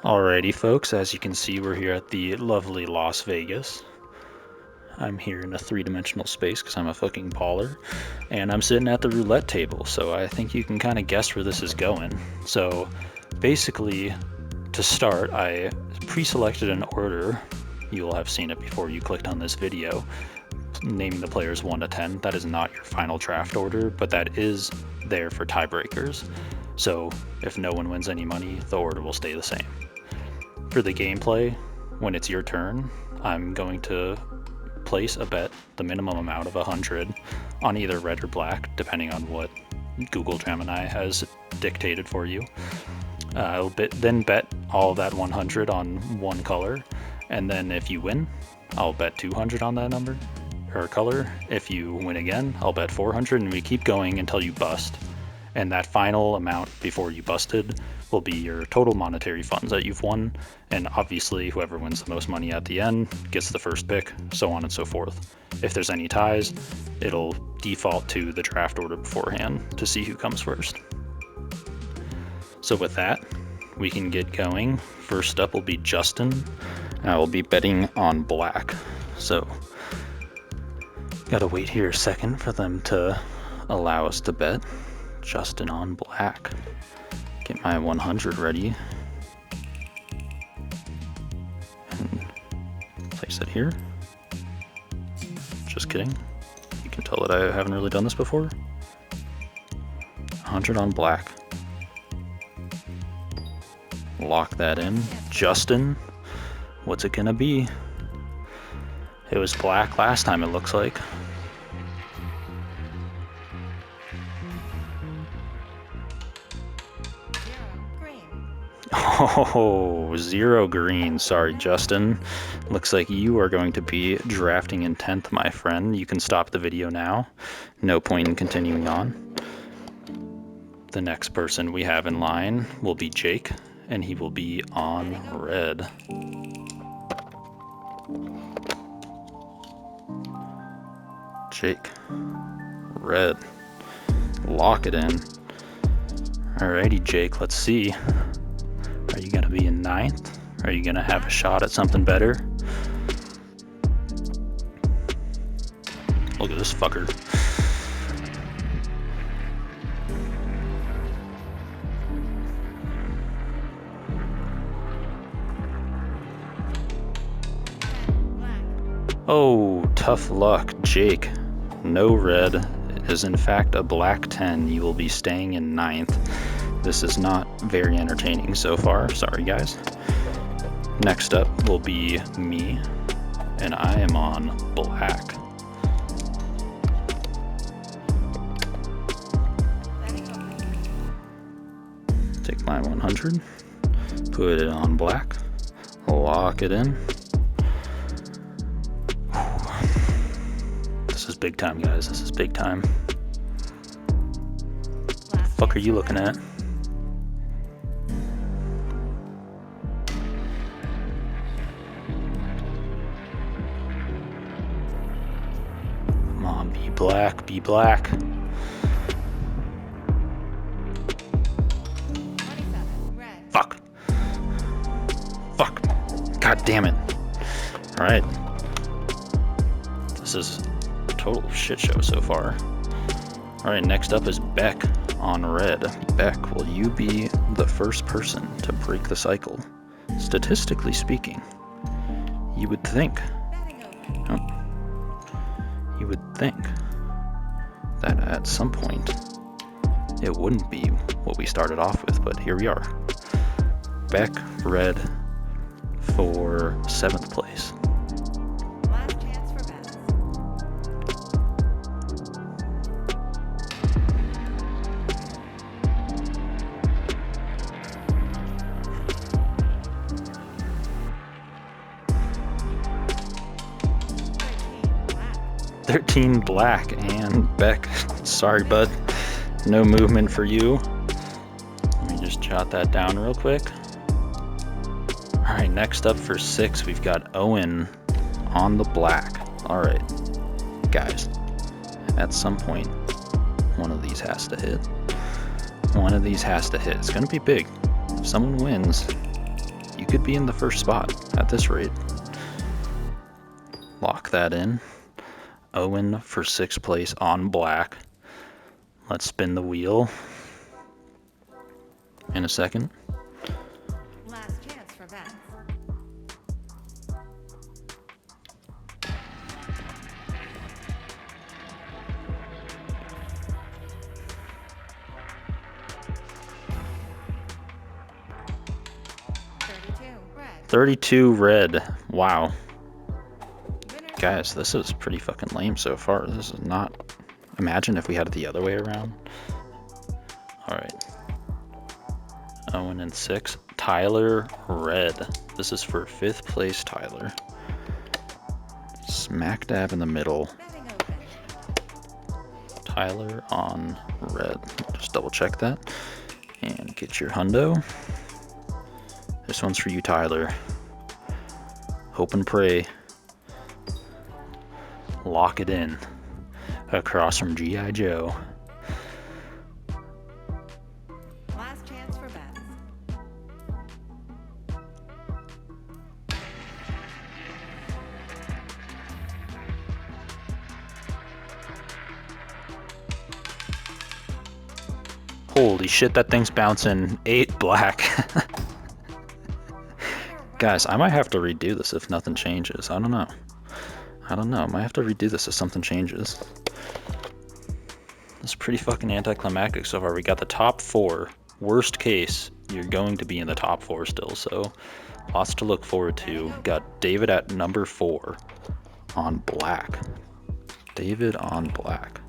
Alrighty folks, as you can see we're here at the lovely Las Vegas. I'm here in a three-dimensional space because I'm a fucking baller, and I'm sitting at the roulette table, so I think you can kind of guess where this is going. So basically, to start, I pre-selected an order. You'll have seen it before you clicked on this video, naming the players 1 to 10. That is not your final draft order, but that is there for tiebreakers. So if no one wins any money, the order will stay the same. For the gameplay, when it's your turn, I'm going to place a bet, the minimum amount of 100, on either red or black, depending on what Google Gemini has dictated for you. I'll then bet all of that 100 on one color, and then if you win, I'll bet 200 on that number, or color. If you win again, I'll bet 400, and we keep going until you bust. And that final amount before you busted will be your total monetary funds that you've won, and obviously whoever wins the most money at the end gets the first pick, so on and so forth. If there's any ties, it'll default to the draft order beforehand to see who comes first. So with that, we can get going. First up will be Justin. I will be betting on black, so gotta wait here a second for them to allow us to bet. Justin on black. Get my 100 ready. And place it here. Just kidding. You can tell that I haven't really done this before. 100 on black. Lock that in. Justin, what's it gonna be? It was black last time, it looks like. Oh, 0 green. Sorry, Justin. Looks like you are going to be drafting in 10th, my friend. You can stop the video now. No point in continuing on. The next person we have in line will be Jake, and he will be on red. Jake, red. Lock it in. Alrighty, Jake, let's see. Are you gonna be in 9th? Are you gonna have a shot at something better? Look at this fucker. Oh, tough luck, Jake. No red. It is in fact a black 10. You will be staying in 9th. This is not very entertaining so far, sorry guys. Next up will be me, and I am on black. Take my 100, put it on black, lock it in. This is big time, guys, this is big time. What the fuck are you looking at? Come on, be black, be black. Fuck. Fuck. God damn it. Alright. This is a total shit show so far. Alright, next up is Beck on red. Beck, will you be the first person to break the cycle? Statistically speaking, you would think. You would think that at some point it wouldn't be what we started off with, but here we are. Beck Red for 7th place. Last chance for bets. 13 black and Beck. Sorry, bud. No movement for you. Let me just jot that down real quick. All right, next up for 6, we've got Owen on the black. All right, guys, at some point, one of these has to hit. One of these has to hit. It's gonna be big. If someone wins, you could be in the first spot at this rate. Lock that in. Owen for 6th place on black. Let's spin the wheel in a second. Last chance for bets. Red. 32 red. Wow. Winner. Guys, this is pretty fucking lame so far. This is not... Imagine if we had it the other way around. Alright. Owen in 6th. Tyler Red. This is for 5th place Tyler. Smack dab in the middle. Betting open. Tyler on red. Just double check that. And get your hundo. This one's for you, Tyler. Hope and pray. Lock it in. Across from G.I. Joe. Last chance for bets. Holy shit, that thing's bouncing. 8 black. Guys, I might have to redo this if nothing changes. I don't know. I might have to redo this if something changes. It's pretty fucking anticlimactic so far. We got the top 4. Worst case, you're going to be in the top 4 still, so lots to look forward to. Got David at number 4 on black. David on black.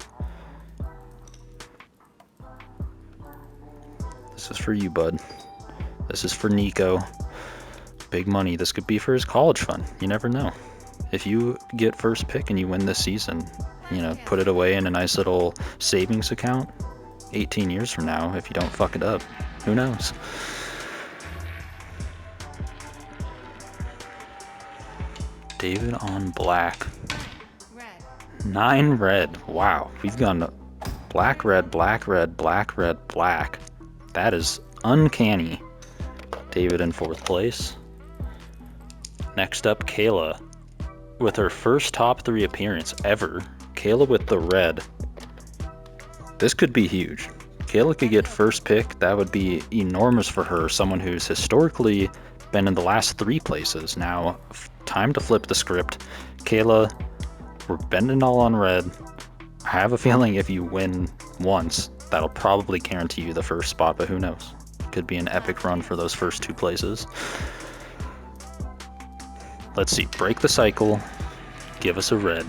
This is for you, bud. This is for Nico. Big money. This could be for his college fund. You never know. If you get first pick and you win this season, you know, put it away in a nice little savings account. 18 years from now, if you don't fuck it up, who knows? David on black. Red. 9 red. Wow, we've gone black, red, black, red, black, red, black. That is uncanny. David in 4th place. Next up, Kayla. With her first top 3 appearance ever. Kayla with the red. This could be huge. Kayla could get first pick. That would be enormous for her. Someone who's historically been in the last 3 places. Now, time to flip the script. Kayla, we're bending all on red. I have a feeling if you win once, that'll probably guarantee you the first spot, but who knows? Could be an epic run for those first 2 places. Let's see, break the cycle, give us a red.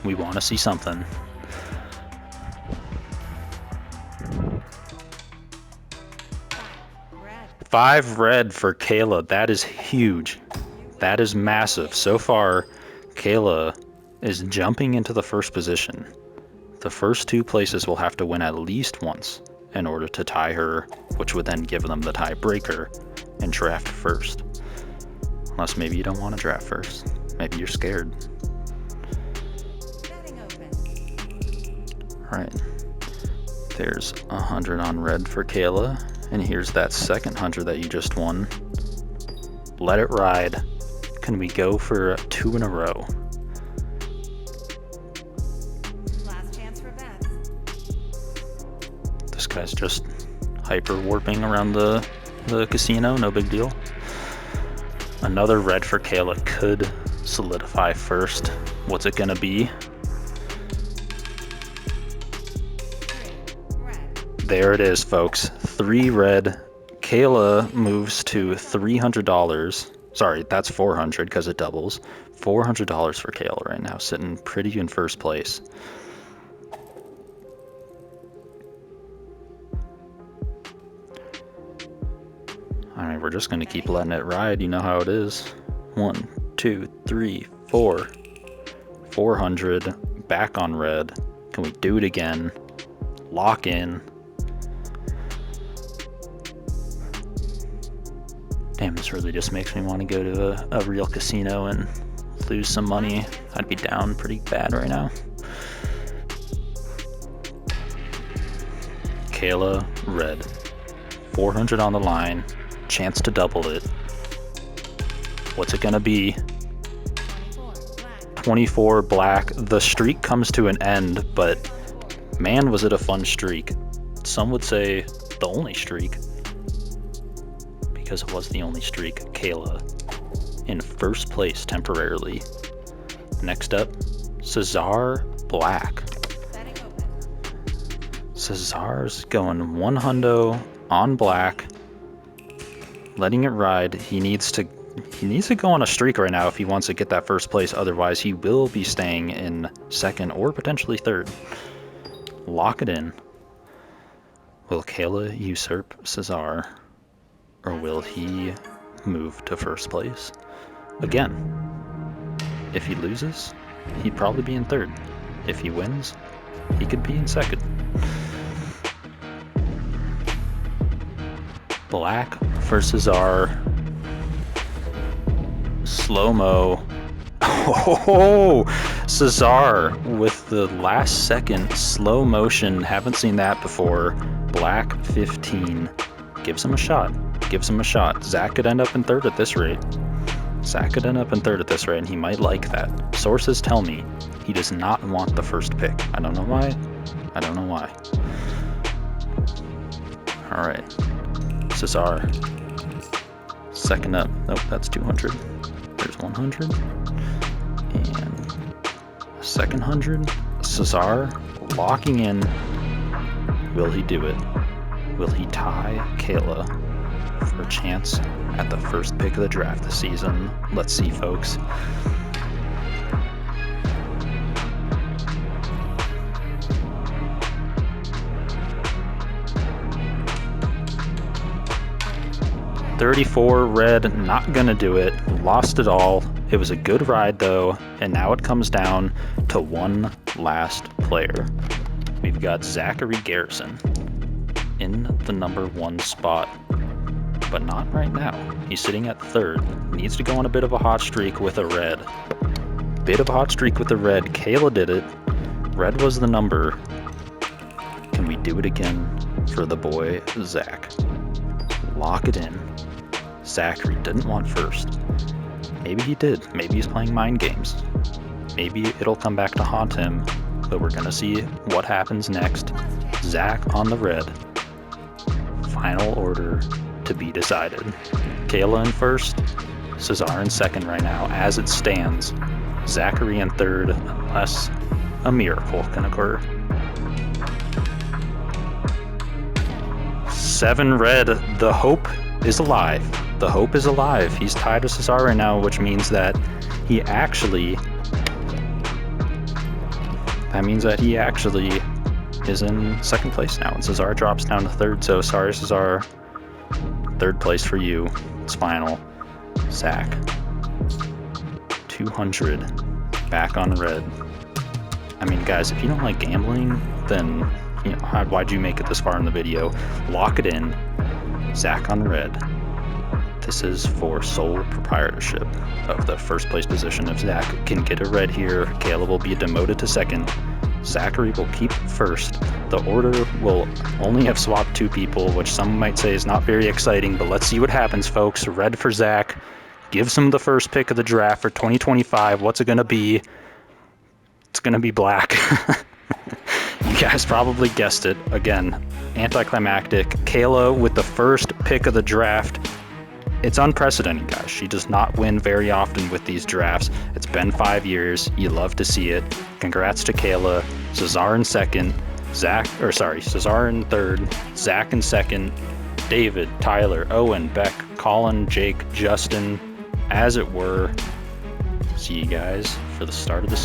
We want to see something. 5 red for Kayla. That is huge. That is massive. So far, Kayla is jumping into the first position. The first 2 places will have to win at least once in order to tie her, which would then give them the tiebreaker and draft first. Unless maybe you don't want to draft first. Maybe you're scared. Betting open. Alright. There's 100 on red for Kayla. And here's that second 100 that you just won. Let it ride. Can we go for 2 in a row? Last chance for bets. This guy's just hyper warping around the casino. No big deal. Another red for Kayla could solidify first. What's it gonna be? 3 red. There it is, folks. 3 red. Kayla moves to $300. Sorry, that's $400 because it doubles. $400 for Kayla right now, sitting pretty in first place. I mean, we're just gonna keep letting it ride. You know how it is. 1, 2, 3, 4. 400. Back on red. Can we do it again? Lock in. Damn, this really just makes me want to go to a real casino and lose some money. I'd be down pretty bad right now. Kayla red. 400 on the line. Chance to double it. What's it gonna be? 24 Black. 24 Black. The streak comes to an end, but man, was it a fun streak. Some would say the only streak, because it was the only streak. Kayla in first place temporarily. Next up, Cesar Black. Betting open. Cesar's going 100 on Black, letting it ride. He needs to go on a streak right now if he wants to get that first place. Otherwise, he will be staying in second or potentially third. Lock it in. Will Kayla usurp Cesar, or will he move to first place again? If he loses, he'd probably be in third. If he wins, he could be in second. Black for Cesar. Slow-mo. Oh, Cesar with the last second slow motion. Haven't seen that before. Black 15. Gives him a shot. Gives him a shot. Zach could end up in third at this rate. Zach could end up in third at this rate, and he might like that. Sources tell me he does not want the first pick. I don't know why. I don't know why. All right. Cesar. Second up. Nope, that's 200. There's 100. And second 100. Cesar locking in. Will he do it? Will he tie Kayla for a chance at the first pick of the draft this season? Let's see, folks. $34 Red, not gonna do it. Lost it all. It was a good ride though, and now it comes down to one last player. We've got Zachary Garrison in the number 1 spot, but not right now. He's sitting at third. Needs to go on a bit of a hot streak with a red. Bit of a hot streak with the red. Kayla did it. Red was the number. Can we do it again for the boy Zach? Lock it in. Zachary didn't want first. Maybe he did. Maybe he's playing mind games. Maybe it'll come back to haunt him, but we're gonna see what happens next. Zach on the red. Final order to be decided. Kayla in first, Cesar in second right now as it stands. Zachary in third, unless a miracle can occur. 7 Red, the hope is alive. The hope is alive. He's tied with Cesar right now, which means that he actually is in second place now, and Cesar drops down to third. So sorry, Cesar. Third place for you. It's final. Zach, 200, back on red. I mean, guys, if you don't like gambling, then why'd you make it this far in the video? Lock it in. Zach on red. This is for sole proprietorship of the first place position. If Zach can get a red here, Kayla will be demoted to second. Zachary will keep first. The order will only have swapped 2 people, which some might say is not very exciting, but let's see what happens, folks. Red for Zach. Gives him the first pick of the draft for 2025. What's it going to be? It's going to be Black. You guys probably guessed it. Again, anticlimactic. Kayla with the first pick of the draft. It's unprecedented, guys. She does not win very often with these drafts. It's been 5 years. You love to see it. Congrats to Kayla. Cesar in second. Cesar in third. Zach in second. David, Tyler, Owen, Beck, Collin, Jake, Justin, as it were. See you guys for the start of the season.